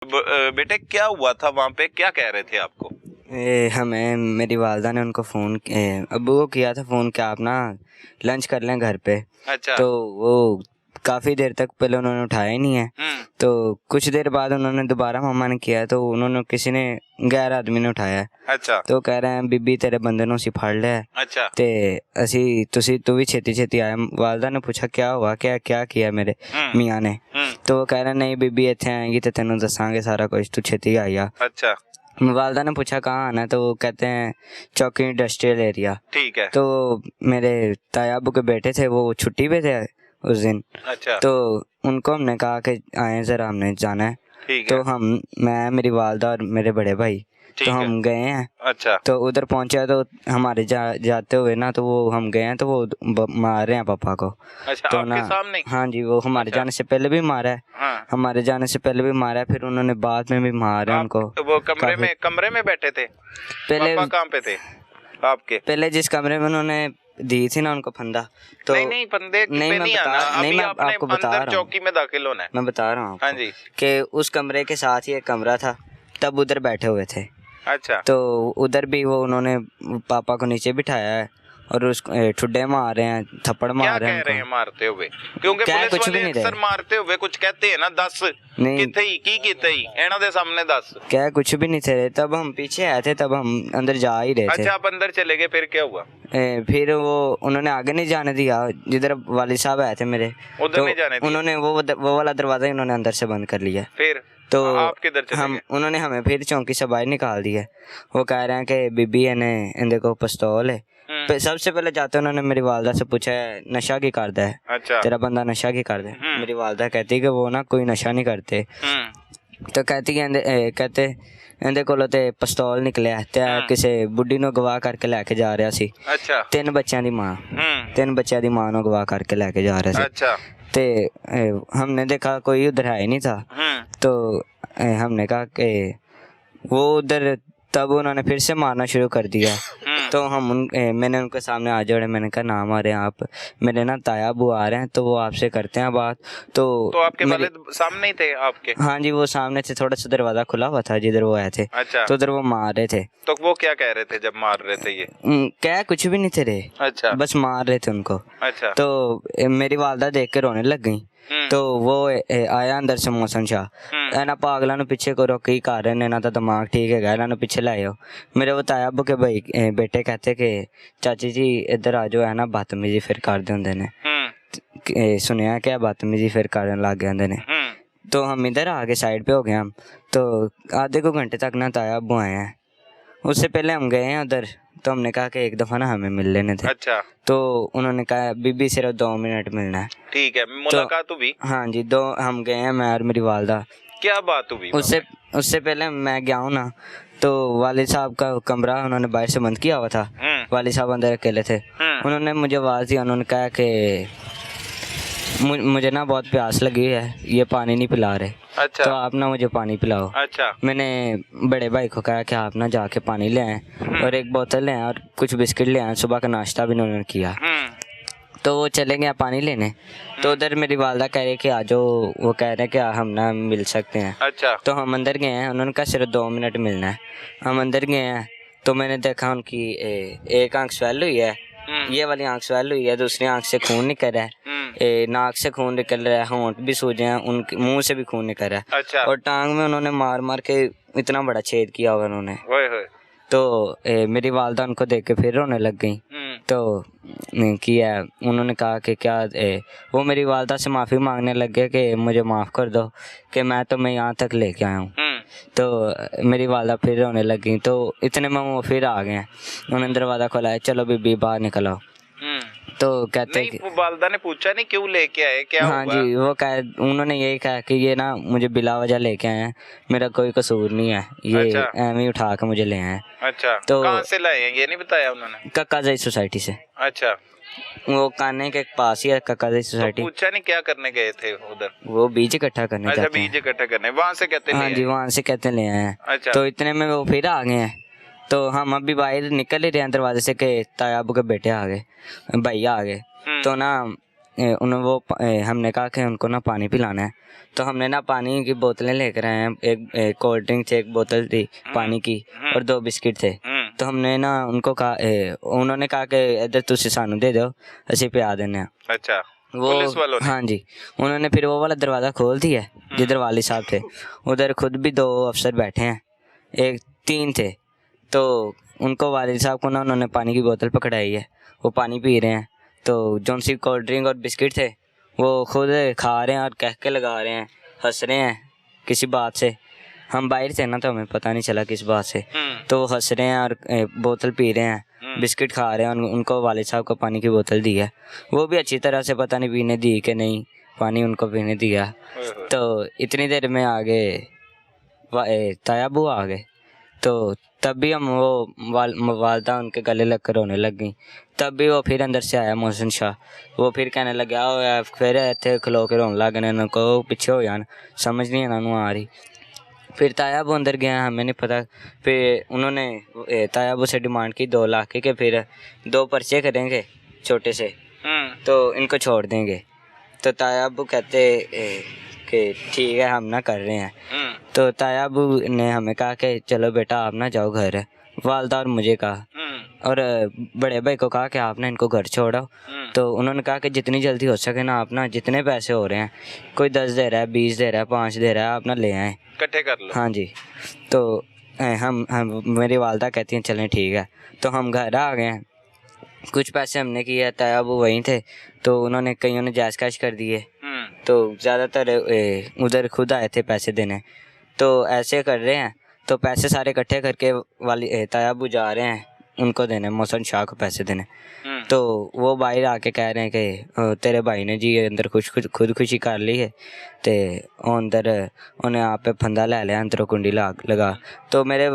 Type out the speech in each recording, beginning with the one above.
बेटे क्या हुआ था वहाँ पे, क्या कह रहे थे आपको? हमें मेरी वालदा ने उनको फ़ोन अब्बू को किया था फ़ोन कि आप ना लंच कर लें घर पे। अच्छा। तो वो काफ़ी देर तक पहले उन्होंने उठाया ही नहीं है। तो कुछ देर बाद उन्होंने दोबारा मम्मा ने किया तो उन्होंने किसी ने गैर आदमी ने उठाया। अच्छा। तो कह रहे हैं बीबी तेरे बंदे ਨੂੰ ਅਸੀਂ ਫੜ ਲਿਆ। अच्छा। ਤੇ ਅਸੀਂ तू भी छेती छेती आया। वालदा ने पूछा क्या हुआ, क्या किया मेरे मियाँ ने। तो वो कह रहे नहीं बीबी इत्थे आएगी तो तेनों दसांगे सारा कुछ, तू छेती आई आ। अच्छा। वालदा ने पूछा कहाँ आना है तो वो कहते हैं चौकी इंडस्ट्रियल एरिया। ठीक है। तो मेरे ताया अबू के बेटे थे वो छुट्टी पे थे उस दिन। अच्छा। तो उनको हमने कहा कि आए ज़रा हमने जाना है। ठीक है। तो मैं मेरी वालदा और मेरे बड़े भाई तो हम गए हैं। अच्छा। तो उधर पहुंचा तो हमारे जाते हुए ना तो वो हम गए हैं तो वो मार रहे हैं पापा को। अच्छा, तो आपके सामने? हाँ जी, वो हमारे जाने से पहले भी मारा है। हाँ। हमारे जाने से पहले भी मारा है, फिर उन्होंने बाद में भी मारा है उनको। वो कमरे में बैठे थे पहले? पापा कहाँ पे थे आपके? पहले जिस कमरे में उन्होंने दी थी ना उनको फंदा तो नहीं फंदे नहीं, पे नहीं आना, नहीं मैं आपको बता रहा हूँ, चौकी में दाखिल होना है। मैं बता रहा हूँ हाँ जी। कि उस कमरे के साथ ही एक कमरा था, तब उधर बैठे हुए थे। अच्छा। तो उधर भी वो उन्होंने पापा को नीचे बिठाया है और उसको ठुड्डे मार रहे हैं, थप्पड़ मार रहे हैं। क्या कह रहे हैं मारते हुए? क्योंकि क्या पुलिस कुछ वाले भी नहीं अक्सर मारते हुए कुछ कहते हैं ना, दस किथे ही की कीते ही एना दे सामने दस। क्या कुछ भी नहीं थे, तब हम पीछे आए थे, तब हम अंदर जा ही रहे थे। अच्छा, आप अंदर चले गए, फिर क्या हुआ? फिर वो उन्होंने आगे नहीं जाने दिया, जिधर वालिद साहब आए थे मेरे उधर तो नहीं जाने दिया। उन्होंने वो वाला दरवाजा ही उन्होंने अंदर से बंद कर लिया। फिर तो आप किधर चले गए? उन्होंने हमें फिर चौकी से बाहर निकाल दिया। वो कह रहे हैं कि बीबी ने इनके को पिस्तौल है। सबसे पहले जाते उन्होंने मेरी वालदा से पूछा है नशा की करता है? अच्छा। तेरा बंदा नशा की करता है? मेरी वालदा कहती है कि वो ना कोई नशा नहीं करते। तो कहती है कहते ਇਹਦੇ ਕੋਲੋਂ ਤੇ ਪਿਸਤੌਲ ਨਿਕਲਿਆ ਤੇ ਕਿਸੇ ਬੁੱਢੀ ਨੂੰ ਗਵਾਹ ਕਰਕੇ ਲੈ ਕੇ ਜਾ ਰਿਹਾ ਸੀ। ਅੱਛਾ। ਤਿੰਨ ਬੱਚਿਆਂ ਦੀ ਮਾਂ ਨੂੰ ਗਵਾਹ करके लेके जा रहे थे। अच्छा। तो हमने देखा कोई उधर है ही नहीं था। तो हमने कहा कि वो उधर, तब उन्होंने फिर से मारना शुरू कर दिया। तो मैंने उनके सामने आ जोड़े, मैंने कहा ना मारे आप, मेरे ना ताया अबू आ रहे हैं तो वो आपसे करते हैं बात। तो आपके वालिद सामने ही थे आपके? हाँ जी, वो सामने से थोड़ा सा दरवाजा खुला हुआ था जिधर वो आए थे। अच्छा। तो उधर वो मार रहे थे। तो वो क्या कह रहे थे जब मार रहे थे? ये क्या कुछ भी नहीं थे रे। अच्छा। बस मार रहे थे उनको। अच्छा। तो मेरी वालदा देख के रोने लग गई। तो वो आया अंदर से मौसम शाह ਇਹਨਾਂ ਪਾਗਲਾਂ ਨੂੰ ਪਿੱਛੇ ਕਰੋ, ਕੀ ਕਰ ਰਹੇ ਨੇ, ਇਹਨਾਂ ਦਾ ਦਿਮਾਗ ਠੀਕ ਹੈਗਾ, ਇਹਨਾਂ ਨੂੰ ਪਿੱਛੇ ਲੈ ਆਓ। मेरे वो ताया अब्बू के भाई बेटे कहते कि चाची जी इधर आ जाओ, है ना बदतमीजी फिर करते होंगे ने। सुनिया क्या बदतमीजी फिर करने लग गए होंगे ने। तो हम इधर आके साइड पे हो गए हम। तो आधे को घंटे तक ना ताया अब्बू आए हैं। उससे पहले हम गए हैं उधर, तो हमने कहा कि एक दफ़ा ना हमें मिल लेने थे। अच्छा। तो उन्होंने कहा बीबी सिर्फ 2 मिनट मिलना है। ठीक है, मुलाकात हुई? हाँ जी, हम गए हैं, मैं और मेरी वालदा। क्या बात हुई? उससे पहले मैं गया हूँ ना, तो वालिद साहब का कमरा उन्होंने बाहर से बंद किया हुआ था। वालिद साहब अंदर अकेले थे। उन्होंने मुझे आवाज़ दी, उन्होंने कहा कि मुझे ना बहुत प्यास लगी है, ये पानी नहीं पिला रहे। अच्छा। तो आप ना मुझे पानी पिलाओ। अच्छा। मैंने बड़े भाई को कहा कि आप ना जाके पानी ले आएँ और एक बोतल ले आएँ और कुछ बिस्किट ले आएँ, सुबह का नाश्ता भी उन्होंने किया। तो वो चले गए पानी लेने। तो उधर मेरी वालदा कह रही कि आ जाओ, वो कह रहे हैं कि हम ना मिल सकते हैं। अच्छा। तो हम अंदर गए हैं, उन्होंने कहा सिर्फ 2 मिनट मिलना है। हम अंदर गए हैं तो मैंने देखा उनकी एक आंख स्वेल हुई है, ये वाली आंख स्वेल हुई है, दूसरी आंख से खून निकल रहा है, नाक से खून निकल रहा है, होंठ भी सूजे हैं, उनके मुंह से भी खून निकल रहा है। अच्छा। और टांग में उन्होंने मार मार के इतना बड़ा छेद किया हुआ उन्होंने। तो मेरी वालदा उनको देख के फिर रोने लग गई। तो किया उन्होंने कहा कि क्या वो मेरी वालदा से माफ़ी मांगने लग गए कि मुझे माफ़ कर दो कि मैं तुम्हें यहाँ तक लेके आया हूँ। तो मेरी वालदा फिर रोने लग गई। तो इतने में वो फिर आ गए, उन्होंने दरवाज़ा खोला, चलो बीबी बाहर निकल आओ। तो कहते नहीं, वालदा ने पूछा नहीं क्यों लेके आए, क्या हाँ हुआ? जी, वो उन्होंने यही कहा कि ये ना मुझे बिला वजह लेके आए हैं, मेरा कोई कसूर नहीं है, ये ऐਵੇਂ उठा के मुझे ले आए। अच्छा। तो कहाँ से लाए हैं ये नहीं बताया उन्होंने? कक्काज़ई सोसाइटी से। अच्छा। वो काने के पास ही है कक्काज़ई सोसाइटी। तो पूछा नहीं क्या करने गए थे उधर? वो बीज इकट्ठा करने। अच्छा, बीज इकट्ठा करने वहाँ से कहते? हाँ जी, वहाँ से कहते ले आए हैं। अच्छा। तो इतने में वो फिर आ गए हैं। तो हम अभी बाहर निकल ही रहे हैं दरवाजे से कि ताया अबू के बेटे आ गए, भैया आ गए। तो ना हमने कहा कि उनको ना पानी पिलाना है, तो हमने ना पानी की बोतलें लेकर आए हैं। एक कोल्ड ड्रिंक थी, एक बोतल थी पानी की, और 2 बिस्किट थे। तो हमने ना उनको कहा, उन्होंने कहा कि इधर तुसी सानू दे दो, असी पिया देने हैं। अच्छा, वो पुलिस वालों ने? हाँ जी, उन्होंने फिर वो वाला दरवाज़ा खोल दिया जिधर वाली साहब थे। उधर खुद भी 2 अफसर बैठे हैं, 3 थे। तो उनको वालिद साहब को ना उन्होंने पानी की बोतल पकड़ाई है, वो पानी पी रहे हैं। तो जौन सी कोल्ड ड्रिंक और बिस्किट थे वो खुद खा रहे हैं और कह के लगा रहे हैं, हंस रहे हैं किसी बात से। हम बाहर थे ना, तो हमें पता नहीं चला किस बात से। तो वो हंस रहे हैं और बोतल पी रहे हैं, बिस्किट खा रहे हैं। उनको वालिद साहब को पानी की बोतल दी है, वो भी अच्छी तरह से पता नहीं पीने दी कि नहीं, पानी उनको पीने दिया। तो इतनी देर में आगे ताया बुआ आ गए। तो तब भी हम वालदा उनके गले लग कर रोने लग गई। तब भी वो फिर अंदर से आया मोहसिन शाह, वो फिर कहने लगा फिर इतने खलो के रोन लग गए, को पीछे हो जान, समझ नहीं इन्होंने आ रही। फिर तायाबू अंदर गया, हमें नहीं पता। फिर उन्होंने तायाबू से डिमांड की 2 लाख की, कि फिर 2 पर्चे करेंगे छोटे से, तो इनको छोड़ देंगे। तो तायाबू कहते कि ठीक है, हम ना कर रहे हैं। तो तायाबू ने हमें कहा कि चलो बेटा आप ना जाओ घर, वालदा और मुझे कहा, और बड़े भाई को कहा कि आप ना इनको घर छोड़ो। तो उन्होंने कहा कि जितनी जल्दी हो सके ना, आप ना जितने पैसे हो रहे हैं, कोई 10 दे रहा है, 20 दे रहा है, 5 दे रहा है, आप ना ले आएँ, इकट्ठे कर लो। हाँ जी। तो हम मेरी वालदा कहती हैं चलें ठीक है। तो हम घर आ गए हैं, कुछ पैसे हमने किए, तायाबू वहीं थे, तो उन्होंने कईयों ने जायज़ कैश कर दिए। तो ज़्यादातर उधर खुद आए थे पैसे देने। तो ऐसे कर रहे हैं, तो पैसे सारे इकट्ठे करके वाली तायाबू जा रहे हैं उनको देने, मोहसिन शाह को पैसे देने। तो वो बाहर आके कह रहे हैं कि तेरे भाई ने जी अंदर खुदकुशी कर ली है, तो अंदर उन्हें आप पे फंदा ले लिया, अंदर कुंडी लगा। तो मेरे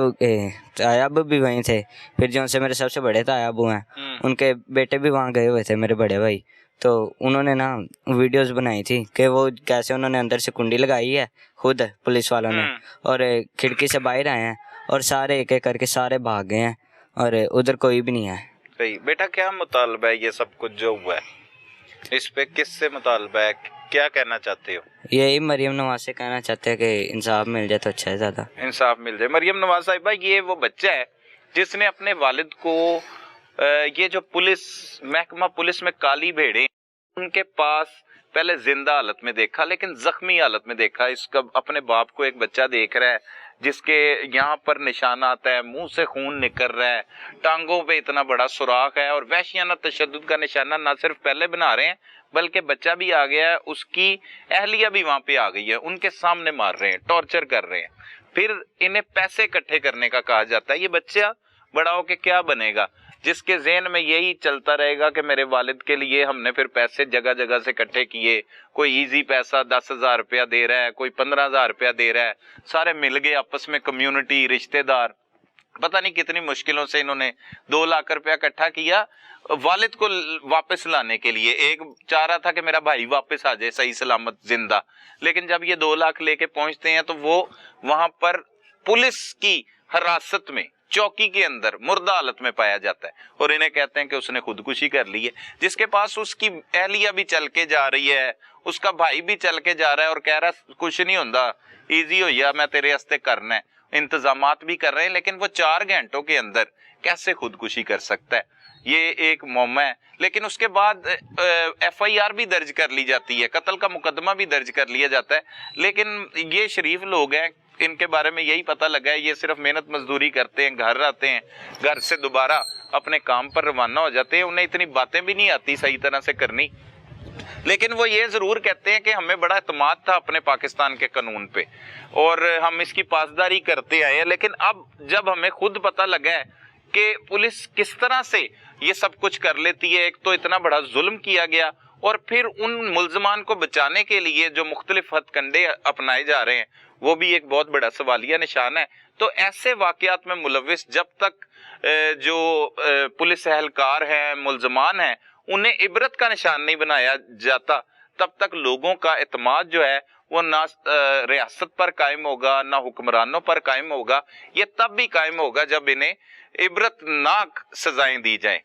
तायाबू भी वहीं थे। फिर जो से मेरे सबसे बड़े तायाबू हैं, उनके बेटे भी वहाँ गए हुए थे, मेरे बड़े भाई। तो उन्होंने ना वीडियोस बनाई थी कि वो कैसे उन्होंने अंदर से कुंडी लगाई है खुद, पुलिस वालों ने, और खिड़की से बाहर आए हैं, और सारे एक एक करके सारे भाग गए हैं, और उधर कोई भी नहीं है। सही बेटा, क्या मुतालबा है ये सब कुछ जो हुआ है, इस पे किससे मुतालबा है, क्या कहना चाहते हो? यही मरियम नवाज से कहना चाहते हैं कि इंसाफ मिल जाए तो अच्छा है, ज़्यादा इंसाफ मिल जाए। मरियम नवाज साहिबा, ये वो बच्चा है जिसने अपने वालिद को ये जो पुलिस महकमा पुलिस में काली भेड़े उनके पास पहले जिंदा हालत में देखा, लेकिन जख्मी हालत में देखा। इसका अपने बाप को एक बच्चा देख रहा है जिसके यहाँ पर निशान आता है, मुंह से खून निकल रहा है, टांगों पे इतना बड़ा सुराख है, और वहशियाना तशद्दुद का निशाना ना सिर्फ पहले बना रहे हैं बल्कि बच्चा भी आ गया है, उसकी अहलिया भी वहां पे आ गई है, उनके सामने मार रहे हैं, टॉर्चर कर रहे हैं। फिर इन्हें पैसे इकट्ठे करने का कहा जाता है। ये बच्चा बड़ा होके क्या बनेगा, जिसके ज़हन में यही चलता रहेगा कि मेरे वालिद के लिए हमने फिर पैसे जगह जगह से इकट्ठे किए, कोई इजी पैसा 10,000 रुपया दे रहा है, कोई 15,000 रुपया दे रहा है, सारे मिल गए आपस में, कम्युनिटी, रिश्तेदार, पता नहीं कितनी मुश्किलों से इन्होंने 2 लाख रुपया इकट्ठा किया वालिद को वापस लाने के लिए। एक चाह रहा था कि मेरा भाई वापस आ जाए सही सलामत जिंदा, लेकिन जब ये 2 लाख लेके पहुंचते हैं तो वो वहां पर पुलिस की हिरासत में चौकी के अंदर मुर्दा हालत में पाया जाता है, और इन्हें कहते हैं कि उसने खुदकुशी कर ली है, जिसके पास उसकी अहलिया भी चल के जा रही है, उसका भाई भी चल के जा रहा है और कह रहा है कुछ नहीं होता, ईजी हो गया, मैं तेरे हस्ते करना है, इंतजामात भी कर रहे हैं, लेकिन वो 4 घंटों के अंदर कैसे खुदकुशी कर सकता है, ये एक मौमा है। लेकिन उसके बाद FIR भी दर्ज कर ली जाती है, कत्ल का मुकदमा भी दर्ज कर लिया जाता है। लेकिन ये शरीफ लोग हैं, इनके बारे में यही पता लगा है, ये सिर्फ मेहनत मजदूरी करते हैं, घर आते हैं, घर से दोबारा अपने काम पर रवाना हो जाते हैं, उन्हें इतनी बातें भी नहीं आती सही तरह से करनी। लेकिन वो ये जरूर कहते हैं कि हमें बड़ा एतमाद था अपने पाकिस्तान के कानून पे और हम इसकी पासदारी करते आए हैं। लेकिन अब जब हमें खुद पता लगा है कि पुलिस किस तरह से ये सब कुछ कर लेती है, एक तो इतना बड़ा जुल्म किया गया और फिर उन मुल्जमान को बचाने के लिए जो मुख्तलिफ हथकंडे अपनाए जा रहे हैं वो भी एक बहुत बड़ा सवालिया निशान है। तो ऐसे वाकयात में मुलविस जब तक जो पुलिस एहलकार हैं, मुल्जमान हैं, उन्हें इबरत का निशान नहीं बनाया जाता, तब तक लोगों का एतमाद जो है वो ना रियासत पर कायम होगा, ना हुक्मरानों पर कायम होगा। ये तब भी कायम होगा जब इन्हें इबरतनाक सजाएं दी जाएं।